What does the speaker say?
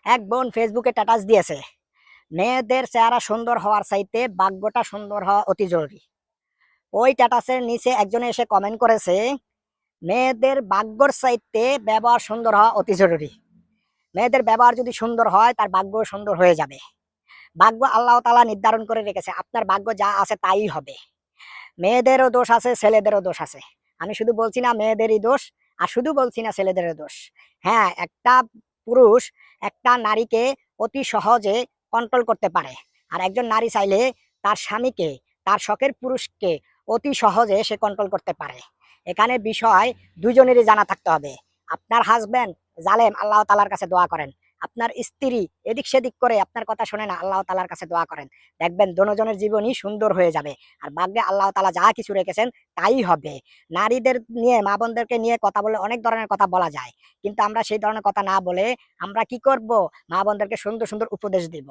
এক বোন ফেসবুকে স্ট্যাটাস দিয়েছে, মেয়েদের চেহারা সুন্দর হওয়ার চাইতে ভাগ্যটা সুন্দর হওয়া অতি জরুরি। ওই স্ট্যাটাসের নিচে একজনে এসে কমেন্ট করেছে, মেয়েদের ভাগ্যর চাইতে ব্যবহার সুন্দর হওয়া অতি জরুরি। মেয়েদের ব্যবহার যদি সুন্দর হয় তার ভাগ্য সুন্দর হয়ে যাবে। ভাগ্য আল্লাহ তাআলা নির্ধারণ করে রেখেছে, আপনার ভাগ্য যা আছে তাই হবে। মেয়েদেরও দোষ আছে, ছেলেদেরও দোষ আছে। আমি শুধু বলছি না মেয়েদেরই দোষ, আর শুধু বলছি না ছেলেদেরও দোষ। হ্যাঁ, একটা পুরুষ একটা নারীকে অতি সহজে কন্ট্রোল করতে পারে, আর একজন নারী চাইলে তার স্বামীকে, তার শখের পুরুষকে অতি সহজে সে কন্ট্রোল করতে পারে। এখানে বিষয় দুজনেরই জানা থাকতে হবে। আপনার হাজবেন্ড জালেম, আল্লাহ তাআলার কাছে দোয়া করেন। আপনার স্ত্রী এদিক সেদিক করে আপনার কথা শোনে না, আল্লাহ তাআলার কাছে দোয়া করেন। দেখবেন দোনোজনের জীবনই সুন্দর হয়ে যাবে। আর ভাগ্যে আল্লাহ তাআলা যা কিছু রেখেছেন তাই হবে। নারীদের নিয়ে, মা বোনদেরকে নিয়ে কথা বলে অনেক ধরনের কথা বলা যায়, কিন্তু আমরা সেই ধরনের কথা না বলে আমরা কি করব? মা বোনদেরকে সুন্দর সুন্দর উপদেশ দিব।